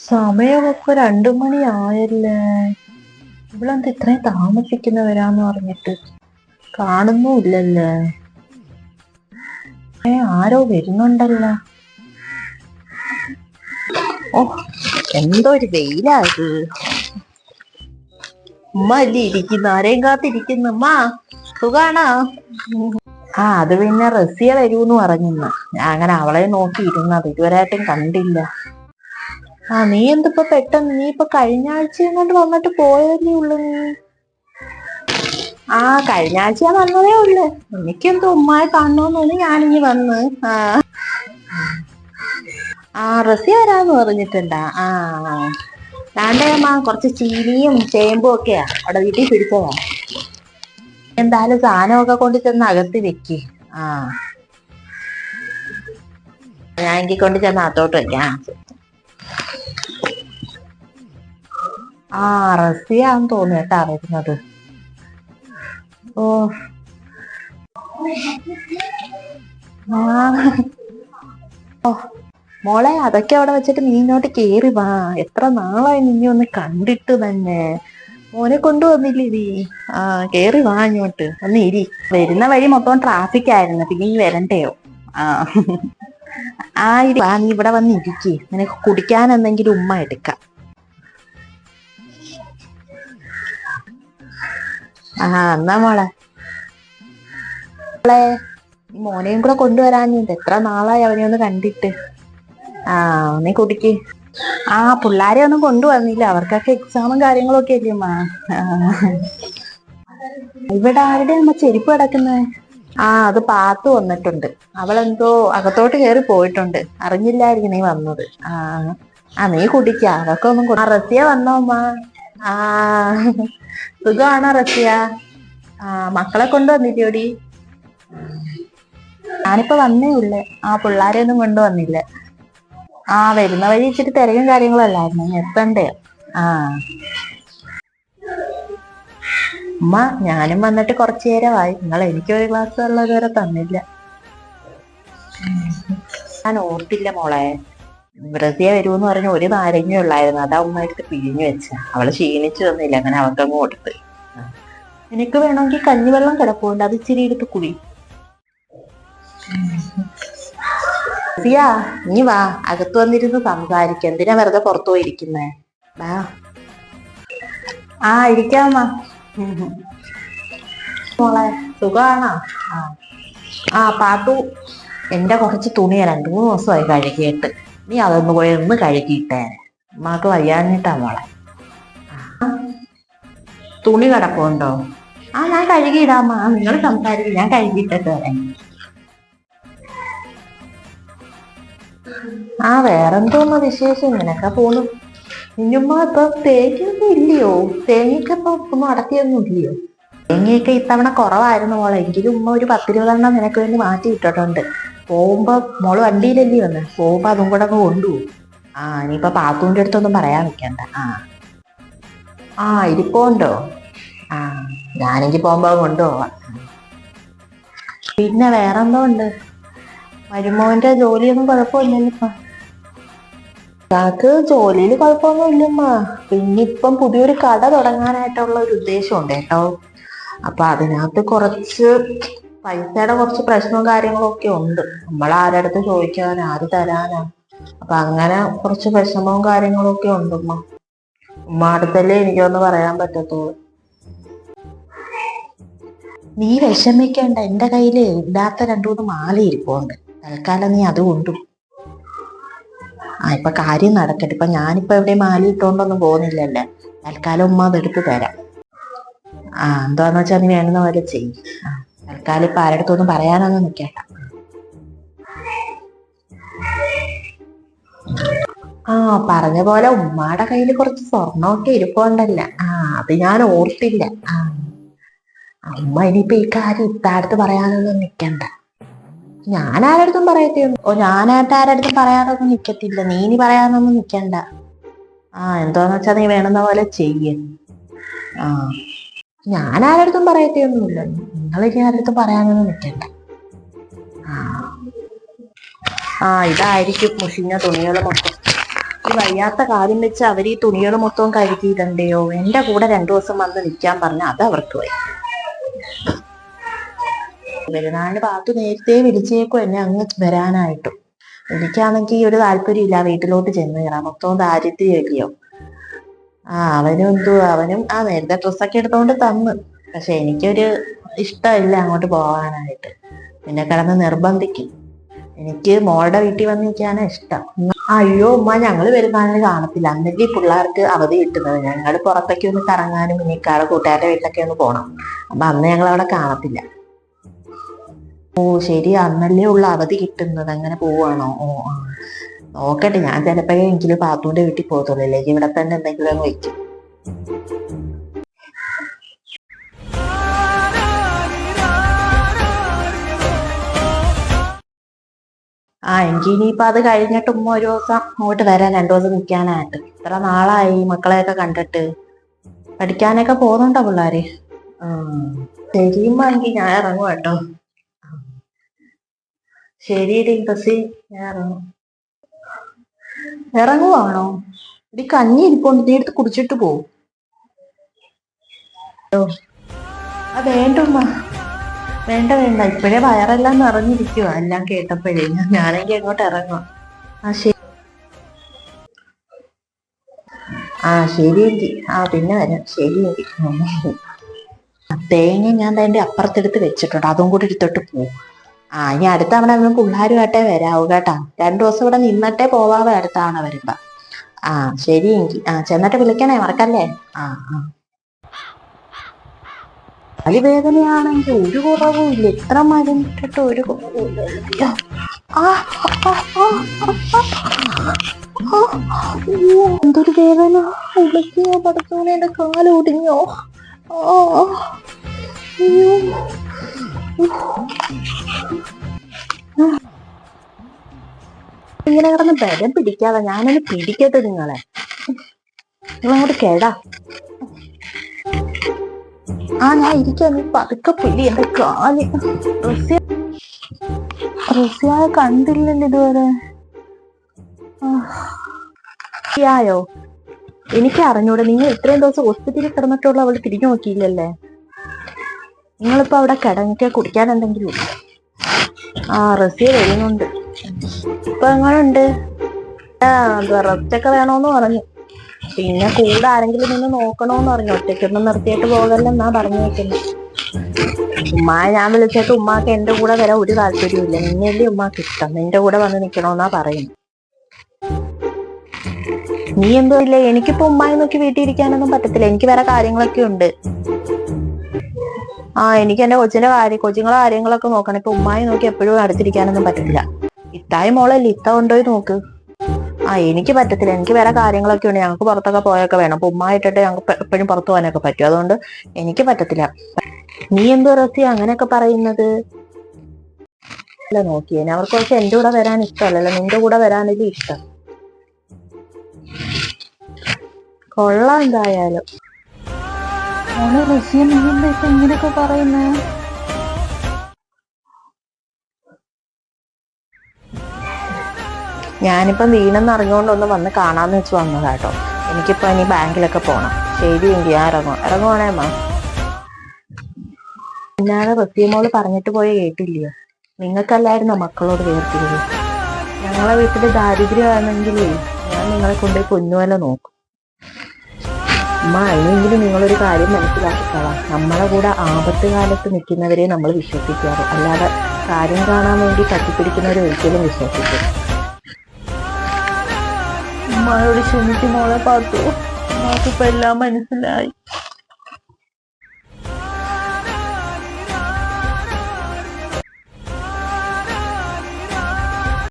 സമയമൊക്കെ 2 മണി ആയല്ലേ. ഇവളെന്ത് ഇത്രയും താമസിക്കുന്നവരാന്ന് പറഞ്ഞിട്ട് കാണുന്നുമില്ലല്ലേ. ആരോ വരുന്നുണ്ടല്ലോ. ഓ, എന്തോ ഒരു വെയിലാ ഇത്. ഉമ്മ അല്ലേ ഇരിക്കുന്നു, ആരെയും കാത്തിരിക്കുന്നു. ഉമ്മ സുഖാണോ? അത് പിന്നെ റസിയ വരൂന്ന് പറഞ്ഞിന്ന്. ഞാൻ അങ്ങനെ അവളെ നോക്കി ഇരുന്നത്, ഇതുവരെയായിട്ടും കണ്ടില്ല. നീ എന്തിപ്പോ പെട്ടെന്ന്? നീ ഇപ്പൊ കഴിഞ്ഞ ആഴ്ച എങ്ങോട്ട് വന്നിട്ട് പോയതല്ലേ ഉള്ളു നീ? കഴിഞ്ഞ ആഴ്ച ഞാൻ വന്നതേ ഉള്ളു. എനിക്കെന്തോ ഉമ്മായി കാണണോന്ന് തോന്നി, ഞാനിങ്ങി വന്ന്. റസിയ വരാന്ന് പറഞ്ഞിട്ടുണ്ടാ? വേണ്ടേ അമ്മ, കുറച്ച് ചീനിയും ചേമ്പും ഒക്കെയാ അവിടെ വീട്ടിൽ പിടിച്ചതാ. എന്തായാലും സാധനമൊക്കെ കൊണ്ട് ചെന്ന് അകത്ത് വെക്ക്. ഞാൻ എങ്കിൽ കൊണ്ട് ചെന്ന് അകത്തോട്ട് വെക്കാം. റസിയാന്ന് തോന്നുന്നു കേട്ടാ വരുന്നത്. മോളെ, അതൊക്കെ അവിടെ വെച്ചിട്ട് നീ ഇങ്ങോട്ട് കേറി വാ. എത്ര നാളായി നീ ഒന്ന് കണ്ടിട്ട് തന്നെ. മോനെ കൊണ്ടുവന്നില്ലേ നീ? കേറി വാ ഇങ്ങോട്ട്, ഒന്ന് ഇരി. വരുന്ന വഴി മൊത്തം ട്രാഫിക് ആയിരുന്നു, പിന്നെ ഈ വരണ്ടയോ? നീ ഇവിടെ വന്ന് ഇരിക്കേ. നിനക്ക് കുടിക്കാൻ എന്തെങ്കിലും ഉമ്മ എടുക്കാം. എന്നാ മോളെ മോനെയും കൂടെ കൊണ്ടുവരാഞ്ഞിട്ട് എത്ര നാളായി അവനെ ഒന്ന് കണ്ടിട്ട്. നീ കുടിക്ക്. പിള്ളാരെ ഒന്നും കൊണ്ടുവന്നില്ല, അവർക്കൊക്കെ എക്സാമും കാര്യങ്ങളൊക്കെ അല്ലേ അമ്മ. ഇവിടെ ആരുടെ അമ്മ ചെരുപ്പ് കിടക്കുന്നത്? അത് പാത്തു വന്നിട്ടുണ്ട്. അവളെന്തോ അകത്തോട്ട് കയറി പോയിട്ടുണ്ട്, അറിഞ്ഞില്ലായിരിക്കും നീ വന്നത്. നീ കുടിക്ക, അതൊക്കെ ഒന്നും. റസിയ വന്നോ അമ്മ? സുഖമാണോ റസിയ? മക്കളെ കൊണ്ടുവന്നില്ലോടി? ഞാനിപ്പോ വന്നേ ഉള്ളേ. പിള്ളാരെ ഒന്നും കൊണ്ടുവന്നില്ല. വരുന്ന വഴി ഇച്ചിരി തിരക്കും കാര്യങ്ങളും അല്ലായിരുന്നു, എത്തണ്ടേ? ഉമ്മ, ഞാനും വന്നിട്ട് കുറച്ചു നേരമായി. നിങ്ങൾ എനിക്കൊരു ഗ്ലാസ് വെള്ളം ഇതുവരെ തന്നില്ല. ഞാൻ ഓർത്തില്ല മോളെ. റസിയ വരുമെന്ന് പറഞ്ഞ ഒരു നാരങ്ങ ഉള്ളായിരുന്നു, അതാ ഉമ്മ എടുത്ത് പിഴിഞ്ഞു വെച്ച. അവള് ക്ഷീണിച്ചു വന്നില്ല, അങ്ങനെ അവക്കങ്ങ് കൊടുത്ത്. എനിക്ക് വേണമെങ്കിൽ കഞ്ഞിവെള്ളം കിടപ്പുണ്ട്, അത് ഇച്ചിരി എടുത്ത് കുടി. റസിയ, നീ വാ, അകത്ത് വന്നിരുന്ന് സംസാരിക്ക. എന്തിനാ വെറുതെ പുറത്തു പോയിരിക്കുന്നേ? ഇരിക്കാമ്മ. മോളെ സുഖാണോ? പാത്തു, എന്റെ കുറച്ച് തുണിയാ 2-3 ദിവസമായി കഴുകിയിട്ട്. നീ അതൊന്ന് പോയി ഒന്ന് കഴുകിയിട്ടേ. അമ്മക്ക് വയ്യാഞ്ഞിട്ടാ മോളെ. തുണി കിടപ്പുണ്ടോ? ഞാൻ കഴുകിയിടാമ്മ, നിങ്ങൾ സംസാരിക്കും, ഞാൻ കഴുകിയിട്ടിട്ട് വരാം. വേറെന്തോന്ന് വിശേഷം? ഇങ്ങനൊക്കെ പോണു. നിന്നുമ്മ ഇപ്പൊ തേങ്ങയൊന്നും ഇല്ലയോ? തേങ്ങയൊക്കെ ഒന്നും അടത്തിയൊന്നും ഇല്ലയോ? തേങ്ങയൊക്കെ ഇത്തവണ കുറവായിരുന്നു മോളെ, എങ്കിലും ഉമ്മ ഒരു 10-20 നിനക്ക് വേണ്ടി മാറ്റി ഇട്ടിട്ടുണ്ട്. പോകുമ്പോ മോള് വണ്ടിയിലല്ലേ വന്ന്, പോകുമ്പോ അതും കൂടെ അങ്ങ് കൊണ്ടുപോകും. ഇനിയിപ്പൊ പാത്തൂന്റെ അടുത്തൊന്നും പറയാൻ നിൽക്കണ്ട. ഇരിപ്പുണ്ടോ? ഞാനെങ്കിൽ പോകുമ്പോ കൊണ്ടുപോവാം. പിന്നെ വേറെന്തോ ഉണ്ട്? മരുമോന്റെ ജോലിയൊന്നും കുഴപ്പമില്ലല്ലോ ഇപ്പൊ? ഞങ്ങക്ക് ജോലിയിൽ കുഴപ്പമൊന്നും ഇല്ലമ്മ. പിന്നെ ഇപ്പം പുതിയൊരു കട തുടങ്ങാനായിട്ടുള്ള ഒരു ഉദ്ദേശമുണ്ട് കേട്ടോ. അപ്പൊ അതിനകത്ത് കുറച്ച് പൈസയുടെ കുറച്ച് പ്രശ്നവും കാര്യങ്ങളും ഒക്കെ ഉണ്ട്. നമ്മൾ ആരടുത്ത് ചോദിക്കാൻ, ആര് തരാനാ? അപ്പൊ അങ്ങനെ കുറച്ച് വിഷമവും കാര്യങ്ങളും ഒക്കെ ഉണ്ട് ഉമ്മ. ഉമ്മ അടുത്തല്ലേ എനിക്കൊന്ന് പറയാൻ പറ്റത്തുള്ളൂ. നീ വിഷമിക്കണ്ട, എന്റെ കയ്യില് ഇല്ലാത്ത 2-3 മാല ഇരിപ്പുണ്ട്. തൽക്കാലം നീ അത് കൊണ്ടു. ഇപ്പൊ കാര്യം നടക്കട്ടെ. ഇപ്പൊ ഞാനിപ്പോ എവിടെ മാല ഇട്ടോണ്ടൊന്നും പോകുന്നില്ലല്ലേ. തൽക്കാലം ഉമ്മ അതെടുത്ത് തരാം. എന്താന്ന് വെച്ചാൽ നീ വേണ്ടുന്ന പോലെ ചെയ്യും. തൽക്കാലം ഇപ്പൊ ആരടുത്തൊന്നും പറയാനൊന്നും നിൽക്കണ്ട. പറഞ്ഞ പോലെ ഉമ്മാടെ കയ്യിൽ കുറച്ച് സ്വർണ്ണമൊക്കെ ഇരിപ്പുണ്ടല്ല. അത് ഞാൻ ഓർത്തില്ല. ഉമ്മ ഇനിയിപ്പൊ ഈ കാര്യം ഇത്താടുത്ത് പറയാനൊന്നും നിക്കണ്ട. ഞാൻ ആരടുത്തും ഞാനായിട്ട് ആരടുത്തും പറയാനൊന്നും നിക്കത്തില്ല. നീ ഇനി പറയാനൊന്നും നിക്കണ്ട. എന്തോന്ന് വെച്ചാ നീ വേണമെന്ന പോലെ ചെയ്യ. ഞാൻ ആരടുത്തും പറയത്തൊന്നുമില്ല. നിങ്ങളിനി ആരടുത്തും പറയാനൊന്നും നിക്കണ്ട. ഇതായിരിക്കും മുഷിഞ്ഞ തുണികൾ മൊത്തം. ഈ വയ്യാത്ത കാര്യം വെച്ച് അവർ ഈ തുണികൾ മൊത്തവും കഴുകിയിടണ്ടയോ? എന്റെ കൂടെ 2 ദിവസം വന്ന് നിൽക്കാൻ പറഞ്ഞ അത് അവർക്ക് പോയി. പെരുന്നാളിന് പാത്തു നേരത്തെ വിളിച്ചേക്കും എന്നെ അങ്ങ് വരാനായിട്ടും. എനിക്കാണെങ്കിൽ ഒരു താല്പര്യമില്ല വീട്ടിലോട്ട് ചെന്ന് കയറാം, മൊത്തവും ദാരിദ്ര്യമല്ലയോ. അവനും നേരത്തെ ഡ്രസ്സൊക്കെ എടുത്തോണ്ട് തന്ന്. പക്ഷെ എനിക്കൊരു ഇഷ്ടമില്ല അങ്ങോട്ട് പോകാനായിട്ട്. പിന്നെ കിടന്ന് നിർബന്ധിക്കും. എനിക്ക് മോളുടെ വീട്ടിൽ വന്ന് നിൽക്കാനാ ഇഷ്ടം. അയ്യോ ഉമ്മ, ഞങ്ങള് പെരുന്നാളിന് കാണത്തില്ല. അന്നല്ലേ പിള്ളേർക്ക് അവധി കിട്ടുന്നത്. ഞങ്ങൾ പുറത്തൊക്കെ ഒന്ന് കറങ്ങാനും പിന്നെ കൂട്ടുകാരുടെ വീട്ടിലൊക്കെ ഒന്ന് പോണം. അപ്പൊ അന്ന് ഞങ്ങൾ അവിടെ കാണത്തില്ല. ഓ ശരി, അന്നല്ലേ ഉള്ള അവധി കിട്ടുന്നത്. അങ്ങനെ പോവാണോ? നോക്കട്ടെ, ഞാൻ ചിലപ്പോഴെങ്കിലും പാത്തുവിന്റെ വീട്ടിൽ പോകത്തുള്ളൂ. അല്ലെങ്കിൽ ഇവിടെ തന്നെ എന്തെങ്കിലും അങ്ങ് വെക്കും. എങ്കിൽ ഇനിയിപ്പൊ അത് കഴിഞ്ഞിട്ട് ഉമ്മ ഒരു ദിവസം അങ്ങോട്ട് വരാൻ, 2 ദിവസം നിൽക്കാനായിട്ട്. ഇത്ര നാളായി മക്കളെയൊക്കെ കണ്ടിട്ട്. പഠിക്കാനൊക്കെ പോകുന്നുണ്ടോ പിള്ളേര്? ശരിയുമ്പോ എങ്കിൽ ഞാൻ ഇറങ്ങും കേട്ടോ. ശരിയടി ബസ്സി, ഞാൻ ഇറങ്ങുവാണോ? ഇടി കഞ്ഞി ഇരിപ്പുണ്ട്, നീ എടുത്ത് കുടിച്ചിട്ട് പോവും. വേണ്ട ഉമ്മ, വേണ്ട ഇപ്പോഴേ വയറെല്ലാം നിറഞ്ഞിരിക്കുവാ എല്ലാം കേട്ടപ്പോഴേ. ഞാനെങ്കിൽ എങ്ങോട്ട് ഇറങ്ങും. ശരിയെങ്കിൽ പിന്നെ വരാം. ശരിയെങ്കിൽ തേങ്ങ ഞാൻ അതിന്റെ അപ്പുറത്തെടുത്ത് വെച്ചിട്ടുണ്ട്, അതും കൂടി എടുത്തോട്ട് പോവും. ഇനി അടുത്ത തവണ നമ്മൾ പിള്ളേരുമായിട്ടേ വരാവൂ കേട്ടാ. 2 ദിവസം ഇവിടെ നിന്നിട്ടേ പോവാവേ അടുത്ത തവണ വരുമ്പോ. ശരിയെങ്കിൽ ചെന്നിട്ട് വിളിക്കണേ, മറക്കല്ലേ. കാലുവേദനയാണെങ്കിൽ ഒരു കുറവും ഇല്ല. എത്ര മരുന്നിട്ടിട്ട് ഒരു കുറവും ഇല്ല. എന്തൊരു വേദന! ഉളക്കിയോ പടത്തോനെ, എന്റെ കാലൊടിഞ്ഞോ? ഇങ്ങനെ കിടന്ന് ബലം പിടിക്കാതെ ഞാനൊന്ന് പിടിക്കട്ടെ നിങ്ങളെ. നിങ്ങളങ്ങോട്ട് കേടാ. ഞാൻ ഇരിക്കാൻ പതുക്കെ പിടി. എന്റെ കാല് റസിയ കണ്ടില്ലല്ലോ ഇതുവരെ. യോ എനിക്ക് അറിഞ്ഞൂടെ, നിങ്ങൾ ഇത്രയും ദിവസം ഹോസ്പിറ്റലിൽ കിടന്നിട്ടുള്ള അവള് തിരിഞ്ഞു നോക്കിയില്ലല്ലേ? നിങ്ങളിപ്പോ അവിടെ കിടന്നിട്ട് കുടിക്കാൻ എന്തെങ്കിലും ഇല്ല? റസിയ വരുന്നുണ്ട്. ഇപ്പൊ എങ്ങനുണ്ട്? റെസ്റ്റൊക്കെ വേണോന്ന് പറഞ്ഞു. പിന്നെ കൂടെ ആരെങ്കിലും നിന്ന് നോക്കണോന്ന് പറഞ്ഞു. ഒറ്റയ്ക്കൊന്നും നിർത്തിയിട്ട് പോകല്ലെന്നാ പറഞ്ഞു വെക്കുന്നത്. ഉമ്മായ ഞാൻ വിളിച്ചിട്ട് ഉമ്മാക്ക് എന്റെ കൂടെ വരാൻ ഒരു താല്പര്യവും ഇല്ല. നിന്നല്ലേ ഉമ്മാക്ക് ഇഷ്ടം, നിന്റെ കൂടെ വന്ന് നിക്കണോന്നാ പറയുന്നു. നീ എന്തോ ഇല്ലേ, എനിക്കിപ്പോ ഉമ്മായി നോക്കി വീട്ടിൽ ഇരിക്കാനൊന്നും പറ്റത്തില്ല. എനിക്ക് വേറെ കാര്യങ്ങളൊക്കെ ഉണ്ട്. എനിക്ക് എന്റെ കൊച്ചുങ്ങളെ കാര്യങ്ങളൊക്കെ നോക്കണം. ഇപ്പൊ ഉമ്മായി നോക്കി എപ്പോഴും അടുത്തിരിക്കാനൊന്നും പറ്റത്തില്ല. ഇത്തായി മോളല്ലേ, ഇത്ത കൊണ്ടുപോയി നോക്ക്. എനിക്ക് പറ്റത്തില്ല, എനിക്ക് വേറെ കാര്യങ്ങളൊക്കെ ഉണ്ട്. ഞങ്ങൾക്ക് പുറത്തൊക്കെ പോയൊക്കെ വേണം. അപ്പൊ ഉമ്മായിട്ടിട്ട് ഞങ്ങൾക്ക് എപ്പോഴും പുറത്തു പോകാനൊക്കെ പറ്റും. അതുകൊണ്ട് എനിക്ക് പറ്റത്തില്ല. നീ എന്തോ റസി അങ്ങനെയൊക്കെ പറയുന്നത്? അല്ല നോക്കിയേനെ, അവർക്ക് പക്ഷെ എന്റെ കൂടെ വരാൻ ഇഷ്ടമല്ലല്ലോ, നിന്റെ കൂടെ വരാനല്ലേ ഇഷ്ടം. കൊള്ളാം എന്തായാലും. റസിയ നീ എന്താ ഇപ്പൊ ഇങ്ങനെയൊക്കെ പറയുന്നേ? ഞാനിപ്പം വീണെന്ന് അറിഞ്ഞുകൊണ്ടൊന്ന് വന്ന് കാണാന്ന് വെച്ച് വന്നതാട്ടോ. എനിക്കിപ്പോ ഇനി ബാങ്കിലൊക്കെ പോണം. ശരി എങ്കിൽ ഞാൻ ഇറങ്ങുവാണേ അമ്മ. പിന്നാണ് റസിയമോള് പറഞ്ഞിട്ട് പോയ കേട്ടില്ലയോ? നിങ്ങൾക്കല്ലായിരുന്നോ മക്കളോട് വേർതിരിവ്? ഞങ്ങളെ വീട്ടില് ദാരിദ്ര്യമാണെങ്കിലേ ഞാൻ നിങ്ങളെ കൊണ്ടുപോയി പൊന്നുവല നോക്കും. അമ്മ അതിനെങ്കിലും നിങ്ങളൊരു കാര്യം മനസ്സിലാക്കിക്കളാം. നമ്മളെ കൂടെ ആപത്ത് കാലത്ത് നിൽക്കുന്നവരെ നമ്മൾ വിശ്വസിക്കാറ്, അല്ലാതെ കാര്യം കാണാൻ വേണ്ടി കത്തിപ്പിടിക്കുന്നവരെ ഒരിക്കലും വിശ്വസിക്കും. ഉമ്മയോട് ക്ഷമിക്കും മോളെ പാത്തു. ഉമ്മാക്കിപ്പോ എല്ലാം മനസ്സിലായി.